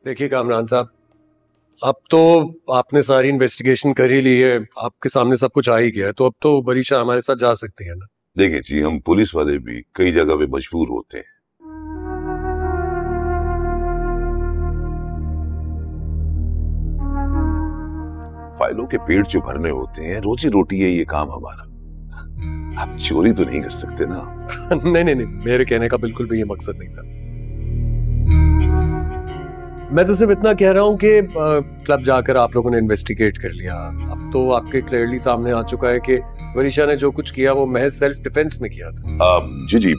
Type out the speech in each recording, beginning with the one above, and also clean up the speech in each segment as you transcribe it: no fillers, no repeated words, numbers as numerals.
देखिए कामरान साहब, अब तो आपने सारी इन्वेस्टिगेशन कर ही ली है, आपके सामने सब कुछ आ ही गया है, तो अब तो वरीशा हमारे साथ जा सकती है ना। देखिए जी, हम पुलिस वाले भी कई जगह पे मजबूर होते हैं। फाइलों के पेट जो भरने होते हैं, रोजी रोटी है ये काम हमारा। आप चोरी तो नहीं कर सकते ना। नहीं नहीं नहीं, मेरे कहने का बिल्कुल भी ये मकसद नहीं था। मैं तो सिर्फ इतना कह रहा हूँ कि क्लब जाकर आप लोगों ने इन्वेस्टिगेट कर लिया। अब तो आपके क्लियरली सामने आ चुका है कि वरीशा ने जो कुछ किया वो महज सेल्फ डिफेंस में किया था। जी जी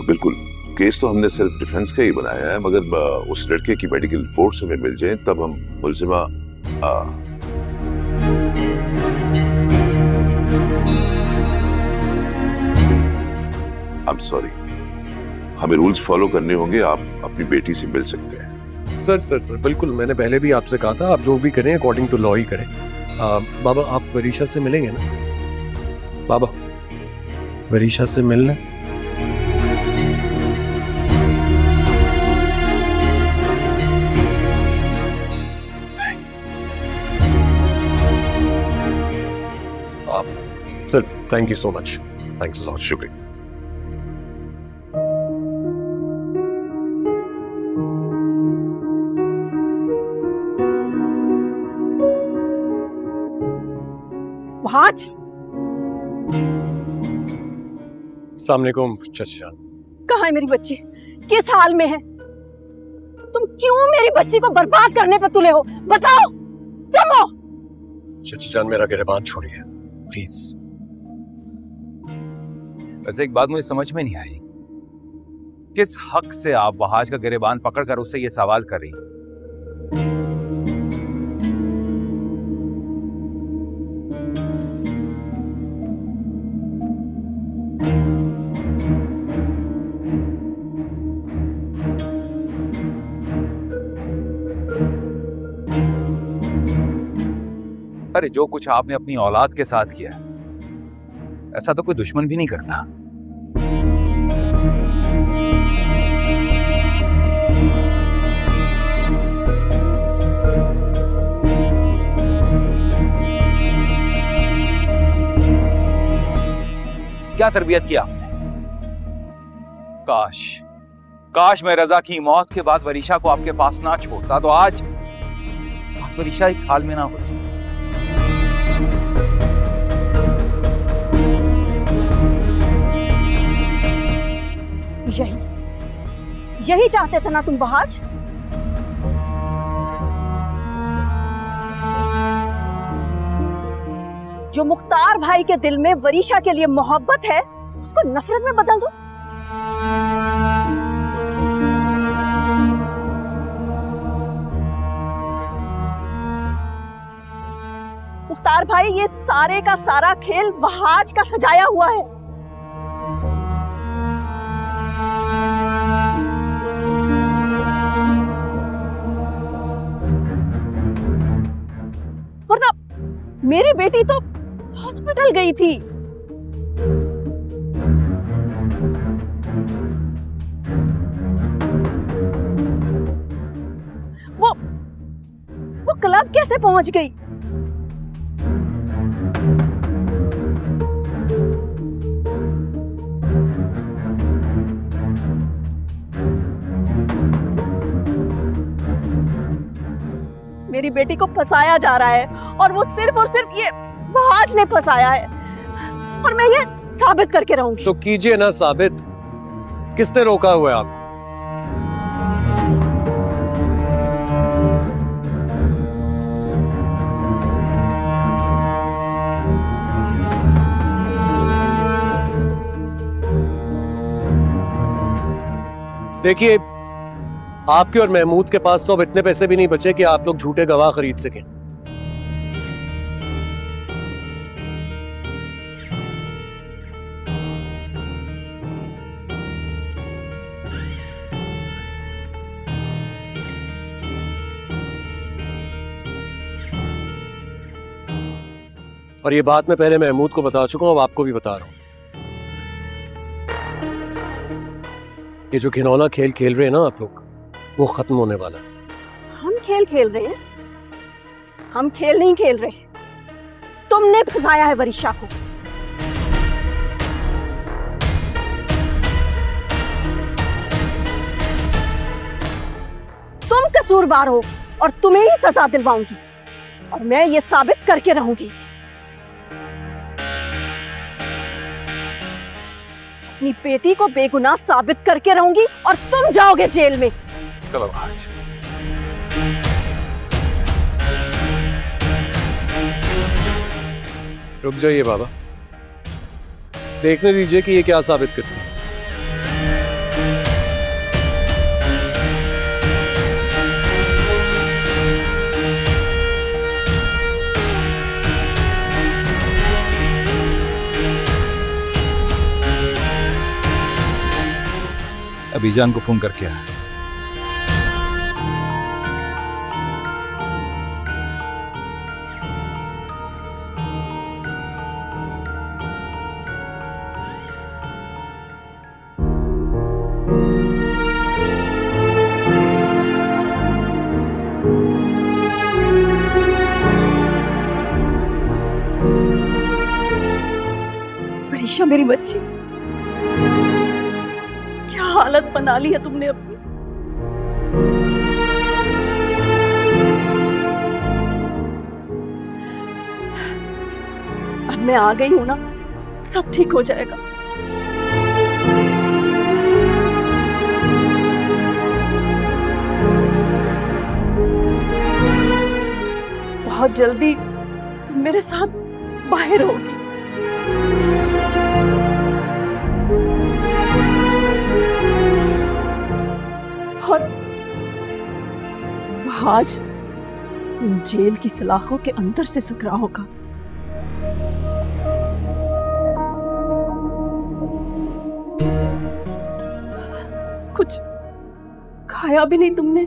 बिल्कुल, केस तो हमने सेल्फ डिफेंस का ही बनाया है, मगर उस लड़के की मेडिकल रिपोर्ट्स हमें मिल जाए तब हम मुलजिमा I'm sorry, हमें रूल्स फॉलो करने होंगे। आप अपनी बेटी से मिल सकते हैं। सर बिल्कुल, मैंने पहले भी आपसे कहा था आप जो भी करें अकॉर्डिंग टू लॉ ही करें। बाबा आप वरीशा से मिलेंगे ना? बाबा वरीशा से मिलना। Sir thank you so much, thanks a lot. शुक्रिया। वहाज, अस्सलाम वालेकुम चाचा। कहाँ है मेरी बच्ची? किस हाल में है? तुम क्यों मेरी बच्ची को बर्बाद करने पर तुले हो? बताओ तुम हो? चाची जान मेरा गिरबान छोड़िए प्लीज। वैसे एक बात मुझे समझ में नहीं आई, किस हक से आप वहाज का गिरबान पकड़कर उससे ये सवाल कर रही? अरे जो कुछ आपने अपनी औलाद के साथ किया ऐसा तो कोई दुश्मन भी नहीं करता। क्या तरबियत की आपने? काश मैं रजा की मौत के बाद वरीशा को आपके पास ना छोड़ता तो आज वरीशा इस हाल में ना होती। यही चाहते थे ना तुम बहाज? जो मुख्तार भाई के दिल में वरीशा के लिए मोहब्बत है उसको नफरत में बदल दो। मुख्तार भाई, ये सारे का सारा खेल वहाज का सजाया हुआ है। वरना मेरी बेटी तो हॉस्पिटल गई थी। वो क्लब कैसे पहुंच गई? मेरी बेटी को फंसाया जा रहा है और वो सिर्फ और सिर्फ ये वहाज ने फंसाया है और मैं ये साबित करके रहूंगी। तो कीजिए ना साबित, किसने रोका हुआ है आप? देखिए आपके और महमूद के पास तो अब इतने पैसे भी नहीं बचे कि आप लोग झूठे गवाह खरीद सकें। और ये बात मैं पहले महमूद को बता चुका हूं, अब आपको भी बता रहा हूं। ये जो घिनौना खेल खेल रहे हैं ना आप लोग, वो खत्म होने वाला है। हम खेल खेल रहे हैं? हम खेल नहीं खेल रहे, तुमने फंसाया है वरिशा को। तुम कसूरवार हो और तुम्हें ही सजा दिलवाऊंगी, और मैं ये साबित करके रहूंगी। अपनी बेटी को बेगुनाह साबित करके रहूंगी और तुम जाओगे जेल में। चलो आज रुक जाइए बाबा, देखने दीजिए कि ये क्या साबित करती है। अबीजान को फोन करके आया। वरिशा मेरी बच्ची, क्या हालत बना ली है तुमने अपनी। अब मैं आ गई हूं ना, सब ठीक हो जाएगा। बहुत जल्दी तुम मेरे साथ बाहर होगी। और वह आज जेल की सलाखों के अंदर से सकरा होगा। कुछ खाया भी नहीं तुमने,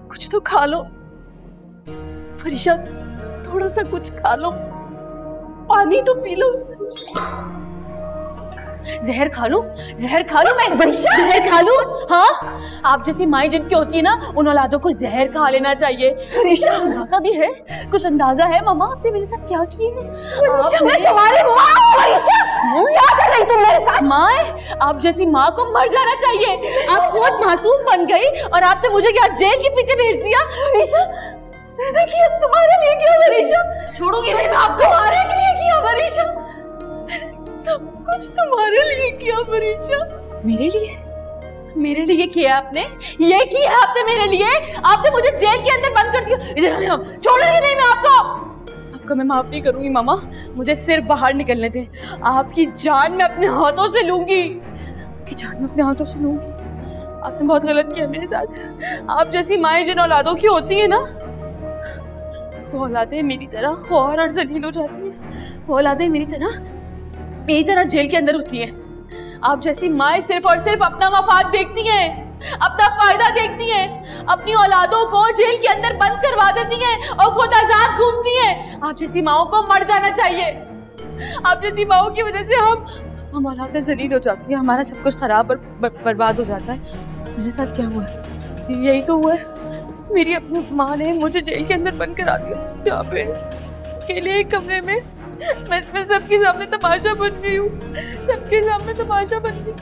कुछ तो खा लो वरिशा, थोड़ा सा कुछ खा लो, पानी तो पी लो। जहर खा लूं? जहर खा लूं मैं? वरिशा जहर खा लूं? हाँ, आप जैसी माएं जिनकी होती है ना, उन औलादों को जहर खा लेना चाहिए। वरिशा अंदाजा भी है, कुछ अंदाजा है मामा आपने मेरे साथ क्या किए? वरिशा मैं तुम्हारी माँ हूँ। वरिशा क्या कर रही तुम मेरे साथ? माँ, आप जैसी माँ को मर जाना चाहिए। आप बहुत मासूम बन गई और आपने मुझे क्या जेल के पीछे भेज दिया? वरिशा मैंने किया तुम्हारे लिए किया वरिशा? छोड़ूंगी नहीं मैं आपको। तुम्हारे लिए किया वरिशा, सब कुछ तुम्हारे लिए किया वरिशा। मेरे लिए? मेरे लिए किया आपने? ये किया आपने मेरे लिए? आपने मुझे जेल के अंदर बंद कर दिया। इधर आइए, छोड़ूंगी नहीं मैं आपको। आपका मैं माफ नहीं करूंगी मामा, मुझे सिर्फ बाहर निकलने दें। आपकी जान मैं अपने हाथों से लूंगी, आपकी जान मैं अपने हाथों से लूंगी। आपने बहुत गलत किया मेरे साथ। आप जैसी माएं जिन औलादों की होती है ना, वो औलादें मेरी तरह ख्वार और जलील हो जाती है। वो औलादें मेरी तरह जेल के अंदर होती हैं। आप जैसी माएं सिर्फ और सिर्फ अपना मफाद देखती हैं, अपना फायदा देखती हैं, अपनी औलादों को जेल के अंदर बंद करवा देती हैं और खुद आजाद घूमती हैं। आप जैसी माओं को मर जाना चाहिए। आप जैसी माओं की वजह से हम औलादें जलील हो जाती हैं, हमारा सब कुछ खराब और बर्बाद हो जाता है। मेरे साथ क्या हुआ है? यही तो हुआ है। मेरी अपनी माँ ने मुझे जेल के अंदर बंद करा दिया, यहाँ पे अकेले एक कमरे में। मैं सबके सामने तमाशा बन गई हूँ, सबके सामने तमाशा बन गई।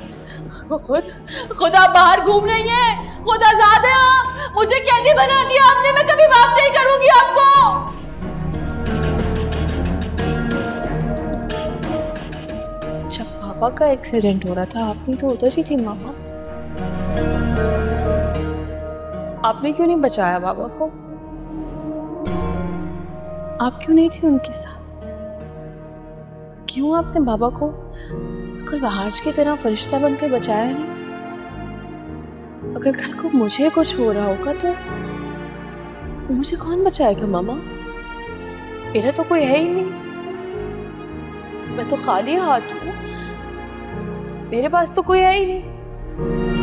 वो खुद आप बाहर घूम रही हैं, खुद आजाद है आप। मुझे कैदी बना दिया आपने, मैं कभी माफ नहीं करूंगी आपको। जब पापा का एक्सीडेंट हो रहा था आप भी तो उधर ही थी मामा, आपने क्यों नहीं बचाया बाबा को? आप क्यों नहीं थी उनके साथ? क्यों आपने बाबा को कल वहाज की तरह फरिश्ता बनकर बचाया नहीं? अगर कल को मुझे कुछ हो रहा होगा तो मुझे कौन बचाएगा मामा? मेरा तो कोई है ही नहीं, मैं तो खाली हाथ हूँ, मेरे पास तो कोई है ही नहीं।